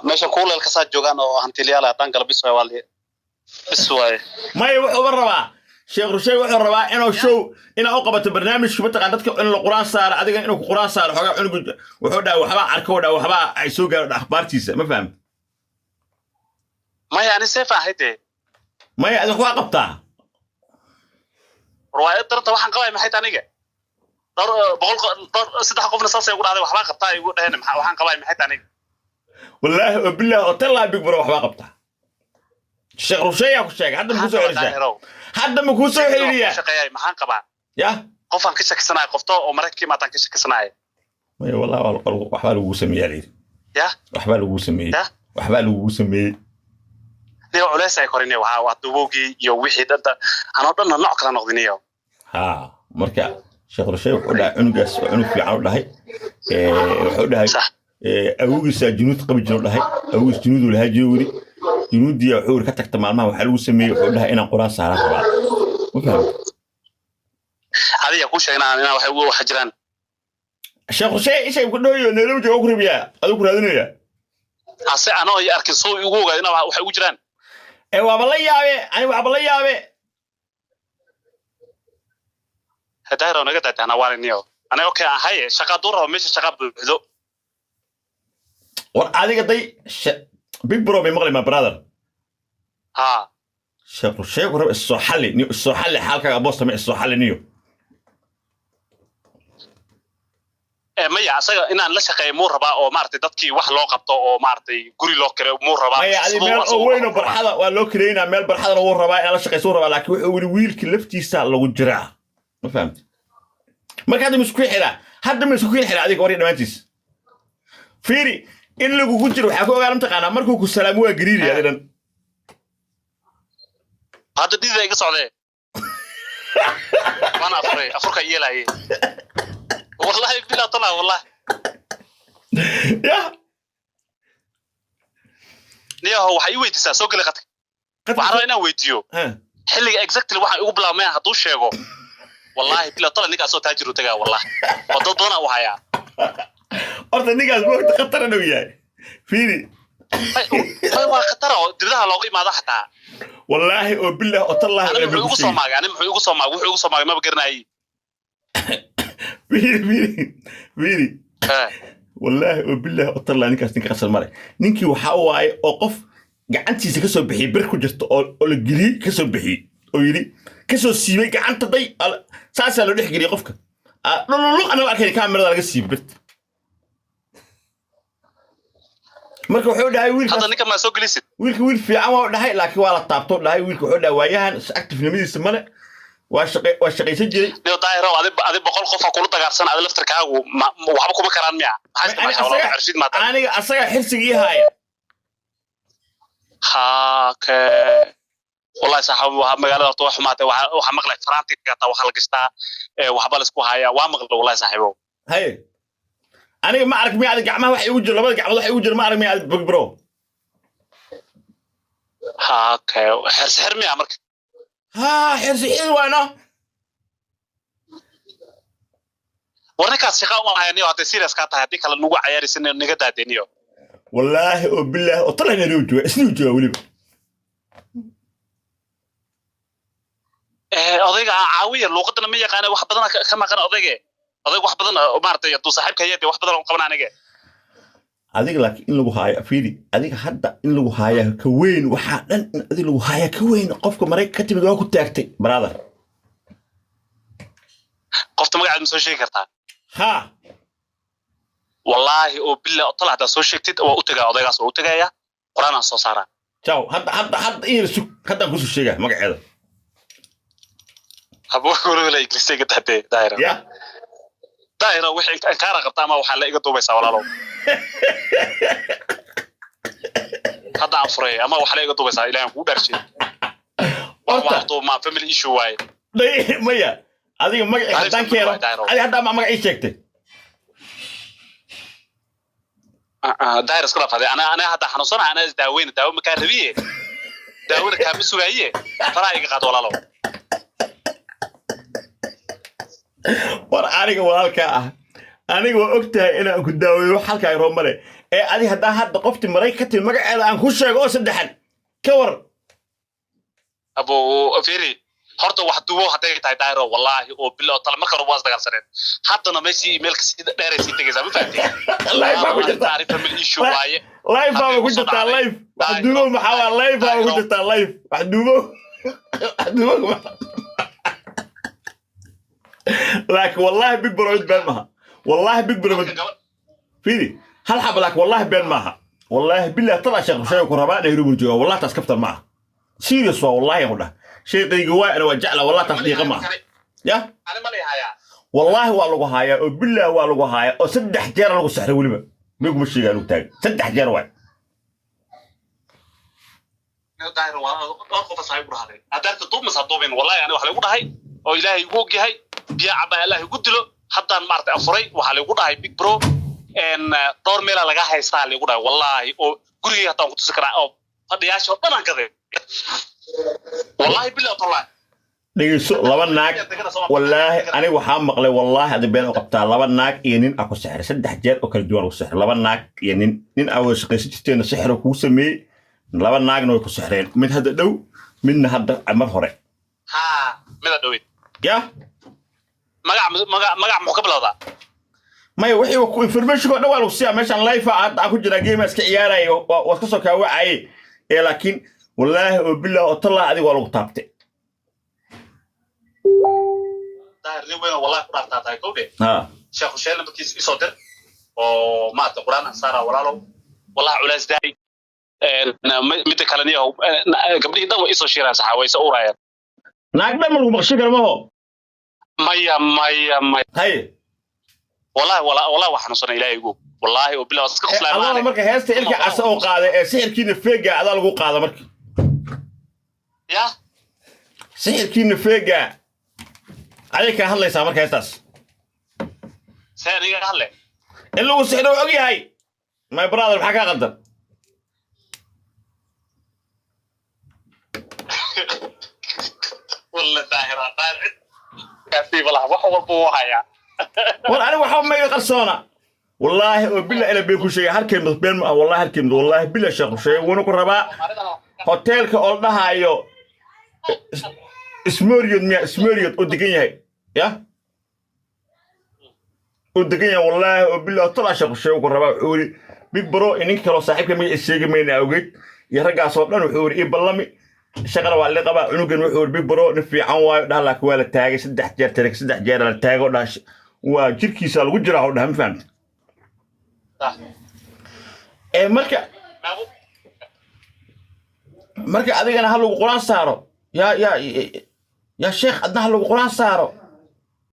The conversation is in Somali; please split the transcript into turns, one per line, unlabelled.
meesha kuuleel ka saa joogaan oo hantilayaal haddaan gala bis waaye
maya wuxuu rabaa sheekh rusheey wuxuu rabaa inuu show inuu qabato barnaamijka mataqaan dadka in la quraan saaro adiga inuu ku quraan saaro xogaa cunugu wuxuu dhahay waxba arko waxba ay soo gaaro akhbaartiisa ma fahmi
maya ani seefa hayde
maya adiga waa qabtaa
riwaayad darta waxaan qabay maxay taaniga saddex qofna saasay ugu dhacday waxba qabtaa ay ugu dhaheen waxaan qabay maxay taaniga
wallaahi billahi otalla big bro waxba qabtaa sheekh rusheey ku sheegay hadda muxuu soo xiriyaa hadda muxuu soo xiriyaa
shaqeeyay maxaan qabaa
ya
qofan ka shakisanaay qofto oo markii ma taan ka shakisanaay
maya wallahi waxba lagu sameeyay
ya
waxba lagu sameeyay
niyo culays ay korinay waa duubowgii iyo wixii dad aan oo dhan nooc kala noqdinayo
marka sheekh rusheey wuxuu dhahay cunugaas cunug fiican u dhahay wuxuu dhahay awgiisa junuud qabi jiro dhahay awgiis junuud lahaa joogri junuudii wuxuu ka tagta maalmaha waxa lagu sameeyay wuxuu dhahay inaan quraan saara rabaa ma fahmi
adiga ku sheegnaa inaan wax jiraan
sheekh rusheey ishay ku dhawayo Nairobi oo ku ribiya adigu raadinaya
ase anoo ay arkin soo ugu ogaad inaa wax ugu jiraan
waaba la yaabe
هدايرو نقدر أنا وارنيو أنا أوكي هاي شقة دورة مش شقة بحذو
وعادي قدي بيج برو بمغلي ما برادر شيء ورب السوحلي حالك أبوس تمي السوحلي نيو
مايا أصلا إن لا شقة مور ربا أو مارتي دتكي واحد لو قبضه أو مارتي قولي لو كره مور ربا
مايا علي ميل وينه برحلة ولو كرينا ميل برحلة مور ربا أنا شقة صور ربا لكن ويل كلفتي سال لو جرع ما فهمت ما كان مسكوي حلا هذا مسكوي حلا هذيك وري دمانتيس فيري إن لو كنت تروح أكو قال متقنا مركو كسلامو قريري هذا
هذا دي ذا قصة أنا أفرق يلا هي والله بلا طلع والله
يا
نيا هو حيويتي سوق اللي قتك وعرفنا ويديو حلقة exactly واحد يقول بلا ما هدوش شيء والله بلا طلع نيجا صوت تاجر وتجا والله وضدنا وهايا
أرد نيجا وقت خطر أنا وياي فيني
ما خطر تبدأ لقي ما ضحتها
والله وبالله أطلع
أنا محيوق صومعك أنا محيوق صومعك وحيوق صومعك ما بقرنا أي
فيني والله وبالله أطلع نيجا خسر مرة نيجي وحاواي أوقف gacantiisa ka soo bixiyay bir ku jirto oo la gili ka soo bixiyay oo yiri ka soo siibay gacanta day saasa loo dhex geliyo qofka ana arkay kaamirada laga siibay marka wuxuu dhahay wiilka
hadda ninka ma soo gelisid
wiil fiican waa dhahay laakiin waa la taabto dhahay wiilka wuxuu dhahay waayahan active-nimadiisa male waa shaqaysan jiray
niyo daayro adi boqol qof kula dagaarsan adi laftarkaagu waxba kuma karaan miya
aniga asaga xirsigii haaya
والله صاحب مقالة طوح حماته وحمقلك فرانتي قطع وخلقستا وحبالس كوهايا وامقل والله صاحبه
هاي أنا ما أعرف مين عاد قعمة واحد يوجر لما قعمة واحد يوجر ما أعرف مين عاد بقبرو
حرس حرمي عمرك
حرس حلوة أنا
ورنك الشقاء والله يعني وهذا سيريس كاتا هديك على النوع عياري سنة نقدر دينيو
والله وبالله وطلعنا نوجه اسنوجه ولي
odayga caawiya luuqadana ma yaqaan wax badan ka maqan odayga wax badan maartay tuu saaxiibka yeedii wax badan oo qaban aniga
adiga laakiin in lagu haayo fiiri adiga hadda in lagu haayo ka weyn waxa dhan in adiga lagu haayo ka weyn qofka Mareykanka ka timid waa ku taagtay brother
qofta magaceed ma soo sheegi kartaa
ha
والله وبالله طلع ده سو شيكتid oo u tagaa odaygaas oo u tagaya quraana soo saara
ciao hadda in sug hadda ku soo sheega magaceeda
abo kulay iglisayga tahtay daayira
ya
daayira wixii aan ka raqabta ama waxa la iga duubaysaa walaalow hadda afray ama waxa la iga duubaysaa ilaahay ku dharshay waxtu ma family issue way
maya adiga magaceeda dan keero adiga hadda ma magaciisa sheegtay
دايرس كلا فادي أنا هذا حنوصنا أنا داوين مكان ربيه داوين كام سوغاية فرايق قاد ولا لو
war aniga walaalka ah aniga waa ogtahay inaan ku daaweeyo halka ay roomale ادي هدا قفتي مريكتي مقعد ان كو شيغو سدخن كور
ابو فيري horta wax duwo haday tahay daayro wallahi oo bilo tal marka ruwaas dagaalsaneen haddana meeshii emailka sida dheeraysi tagaysa ma fahanteen
live baa ku jirta
taarifa mid issue waaye
live baa ku jirta live wax duwo maxaa live baa ku jirta live wax duwo لكن والله بيج برو بين معها والله بيج برو فيدي هل حب لك والله بين معها والله بالله طلع شيء كهرباء يهرب الجوا والله تسكفتر معها سيريس والله يا ولا شيء قد جوا انا وجع له والله تصديق معها يا
انا مالي هيا
والله والله هيا وبالله والله هيا وسدح جير لو سحر ولما بيقوم الشيء قالوا تاج سدح جير واحد
داير والله قف صاحب هذا ادرت طوب مصدوبين والله انا waxa lagu dhahay oo ilaahay ugu yahay biya caba ilaahay ugu dilo haddaan maartay afuray waxa lagu dhahay big bro door meel laga haystaa lagu dhahay wallahi oo guriga hataan ku tusi karaa oo fadhiyaasho dhanaan kaday wallahi billahi tallahi
dhigeyso laba naag wallahi ani waxa maqlay wallahi hada been qabtaa laba naag iyo nin aku sixir saddex jeer oo kala duwan u sixir laba naag iyo nin aw shaqaysisteena sixir ku sameey laba naagna way ku sixreen mid hada dhow midna hada mar hore
ha mid dhawid
ya
magac muxuu ka bilowdaa
may wixii ku information oo dhawaal si meeshan live aan ku jira game iska ciyaarayo waa ka soo ka wacay laakiin wallahi oo billahi oo tallaa adiga waa lagu taabtay
daahir weyn wallahi ku dhaartaa kowde
ha
sheekhu sheelna markiis isoo dir oo maanta quraan saara walaalo wallahi culays daay mid kale niyo gabdhii dhan way isoo shiraan saxaawaysa uurayaan
naag dhan lagu maqshin karo maho
maya
hay
والله waxaan soo ilaahay ugu wallahi oo bilaw iska qoflaa
ma marka heesta ilka cas oo qaaday ee sixirkiina feega adaa lagu qaado marka
ya
sixirkiina feega ayay ka hadlaysaa marka heestaas
saariga hadle
in lagu sixiro og yahay my brother maxaa ka qadan
والله ظاهرة كافي والله وحول هيا
والله waxa ma qarsoona wallahi oo billahi ila been ku sheegay halkeen been ma wallahi halkeen wallahi billahi sheekhu sheegay wana ku rabaa hotelka oo dhahayo ismoriyad oo degan yahay ya oo degan yahay wallahi oo billahi tala sheekhu sheegay ku rabaa wuxuu big bro in kale saaxiibka ma sheegay meena awgeed iyo ragaas oo dhan wuxuu ii ballami shaqada waa la qabaa unugan wuxuu big bro in fiican waayo dhahalka waa la taagay saddex jeer la taago dhash waa jirkiisa lagu jiraa oo dhahan fahamta marka adigana hal lagu quraan saaro ya sheekh adna hal lagu quraan saaro